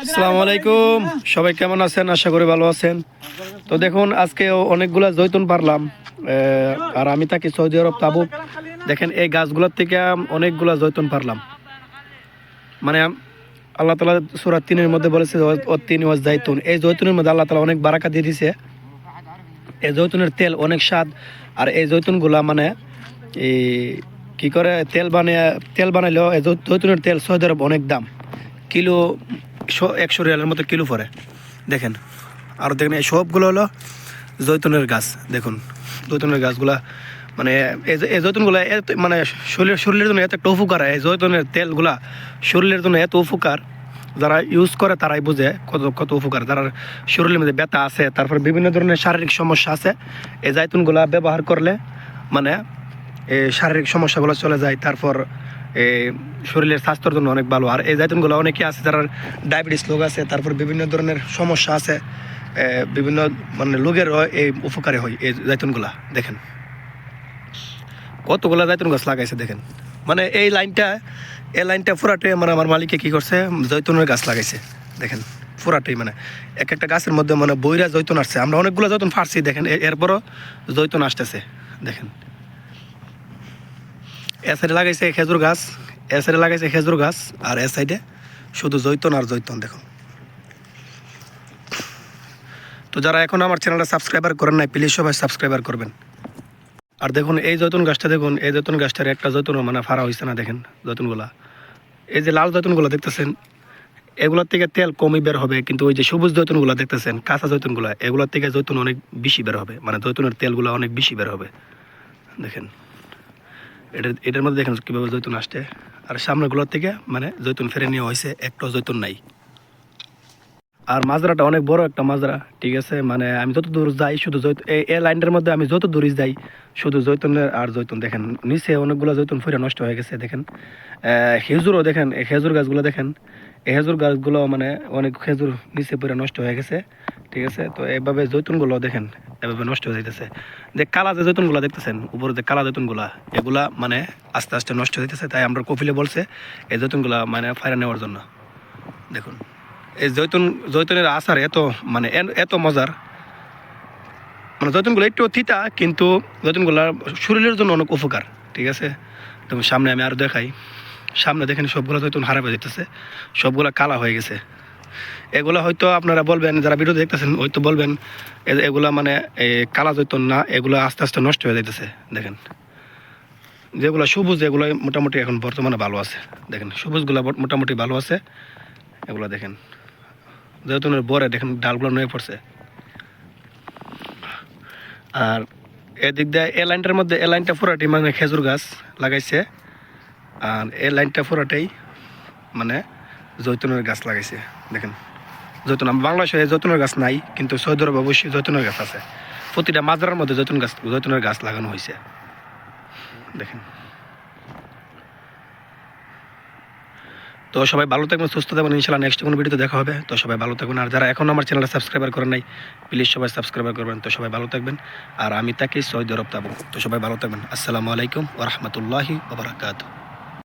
আসসালামু আলাইকুম, সবাই কেমন আছেন? আশা করি ভালো আছেন। তো দেখুন, আজকে অনেকগুলা জৈতুন পারলাম, আর আমি থাকি সৌদি আরব তাবুক। দেখেন, এই গাছগুলোর থেকে অনেকগুলা জৈতুন পারলাম। মানে আল্লাহ তাআলা সূরা ৩-এর মধ্যে বলেছে তিন ওয়াজ জাইতুন। এই জৈতুনের মধ্যে আল্লাহ তাআলা অনেক বারাকা দিয়ে দিয়েছে। এই জৈতুনের তেল অনেক স্বাদ। আর এই জৈতুনগুলা মানে এই কি করে তেল বানাইলেও এই জৈতুনের তেল সৌদি আরব অনেক দাম। কিলো 100 রিয়ালের মতো কিলো পড়ে। দেখেন, আর দেখেন এই সবগুলো হলো জৈতুনের গাছ। দেখুন জৈতুনের গাছগুলা, মানে এই জৈতুনগুলা মানে শরীরের জন্য এত একটা উপকার। এই জৈতুনের তেলগুলা শরীরের জন্য এত উপকার, যারা ইউজ করে তারাই বুঝে কত কত উপকার। যারা শরীরের মধ্যে ব্যথা আছে, তারপর বিভিন্ন ধরনের শারীরিক সমস্যা আছে, এই জৈতুনগুলা ব্যবহার করলে মানে এই শারীরিক সমস্যাগুলো চলে যায়। তারপর এই শরীরের স্বাস্থ্যের জন্য অনেক ভালো। আর এই জৈতুনগুলো অনেকে আছে যারা ডায়াবেটিস রোগ আছে, তারপর বিভিন্ন ধরনের সমস্যা আছে, বিভিন্ন মানে রোগেরও এই উপকারে হয় এই জৈতুনগুলা। দেখেন কতগুলা জৈতুন গাছ লাগাইছে। দেখেন মানে এই লাইনটা পুরাটাই মানে আমার মালিকে কি করছে, জৈতুনের গাছ লাগাইছে। দেখেন পুরাটাই মানে এক একটা গাছের মধ্যে মানে বইরা জৈতুন আসছে। আমরা অনেকগুলো জৈতুন ফাড়ছি, দেখেন এরপরও জৈতুন আসতেছে। দেখেন এ সাইডে লাগাইছে খেজুর গাছ, এ সাইডে লাগাইছে খেজুর গাছ, আর এ সাইডে শুধু জৈতুন আর জৈতুন। দেখুন, তো যারা এখন আমার চ্যানেলটা সাবস্ক্রাইবার করেন নাই, প্লিজ সবাই সাবস্ক্রাইবার করবেন। আর দেখুন এই জৈতুন গাছটা, দেখুন এই জৈতুন গাছটার একটা জৈতুন মানে ফাড়া হয়েছে না। দেখেন জৈতুনগুলা, এই যে লাল জৈতুনগুলো দেখতেছেন, এগুলোর থেকে তেল কমই বের হবে। কিন্তু ওই যে সবুজ জৈতুনগুলো দেখতেছেন, কাঁচা জৈতুনগুলো, এগুলোর থেকে জৈতুন অনেক বেশি বের হবে, মানে জৈতুনের তেলগুলো অনেক বেশি বের হবে। দেখেন এটার মধ্যে দেখেন কীভাবে জৈতুন আসছে। আর সামনেগুলোর থেকে মানে জৈতুন ফেরে নেওয়া হয়েছে, একটাও জৈতুন নাই। আর মাজরাটা অনেক বড় একটা মাজরা, ঠিক আছে। মানে আমি যত দূর যাই শুধু এই লাইনটার মধ্যে আমি যত দূরই যাই শুধু জৈতুনের আর জৈতুন। দেখেন নিচে অনেকগুলো জৈতুন ফুরে নষ্ট হয়ে গেছে। দেখেন খেজুরও, দেখেন এই খেজুর গাছগুলো, দেখেন এই খেজুর গাছগুলো মানে অনেক খেজুর নিচে পুরে নষ্ট হয়ে গেছে, ঠিক আছে। তো এভাবে জৈতুনগুলো দেখেন এভাবে নষ্ট হয়ে যাইতেছে। যে কালা যে জৈতুনগুলো দেখতেছেন উপরে, যে কালা জৈতুনগুলা, এগুলা মানে আস্তে আস্তে নষ্ট হয়ে যাইতেছে। তাই আমরা কপিলে বলছে এই জৈতুনগুলা মানে ফায়রা নেওয়ার জন্য। দেখুন এই জৈতুনের আচার এত মানে এত মজার, মানে জৈতুনগুলো একটু তিতা, কিন্তু জৈতুনগুলো শরীরের জন্য অনেক উপকার, ঠিক আছে। তো সামনে আমি আরও দেখাই। সামনে দেখেন সবগুলো জৈতুন হারাবে যেতেছে, সবগুলো কালা হয়ে গেছে। এগুলা হয়তো আপনারা বলবেন, যারা ভিডিও দেখতেছেন হয়তো বলবেন এগুলা মানে কালা জৈতুন না, এগুলো আস্তে আস্তে নষ্ট হয়ে যাইতেছে। দেখেন যেগুলো সবুজ, এগুলো মোটামুটি এখন বর্তমানে ভালো আছে। দেখেন সবুজগুলো মোটামুটি ভালো আছে। এগুলো দেখেন জৈতুনের বরে দেখেন ডালগুলো নয়ে পড়ছে। আর এদিক দিয়ে এ লাইনটার মধ্যে, এ লাইনটা পুরাটাই মানে খেজুর গাছ লাগাইছে, আর এই লাইনটা পুরাটাই মানে জৈতুনের গাছ লাগাইছে। দেখেন জৈতুন, বাংলাদেশে জৈতুনের গাছ নাই, কিন্তু সৌদি আরবে অবশ্যই জৈতুনের গাছ আছে। প্রতিটা মাজরার মধ্যে জৈতুনের গাছ লাগানো হয়েছে। দেখেন, তো সবাই ভালো থাকবেন, সুস্থ থাকবেন। ইনশাআল্লাহ নেক্সট কোনো ভিডিওতে দেখা হবে। তো সবাই ভালো থাকবেন। আর যারা এখন আমার চ্যানেলটা সাবস্ক্রাইবার করেন নাই, প্লিজ সবাই সাবস্ক্রাইবার করবেন। তো সবাই ভালো থাকবেন। আর আমি থাকি সৌদি আরব তাবুক। তো সবাই ভালো থাকবেন। আসসালামু আলাইকুম ওয়া রাহমাতুল্লাহি ওয়া বারাকাতুহু।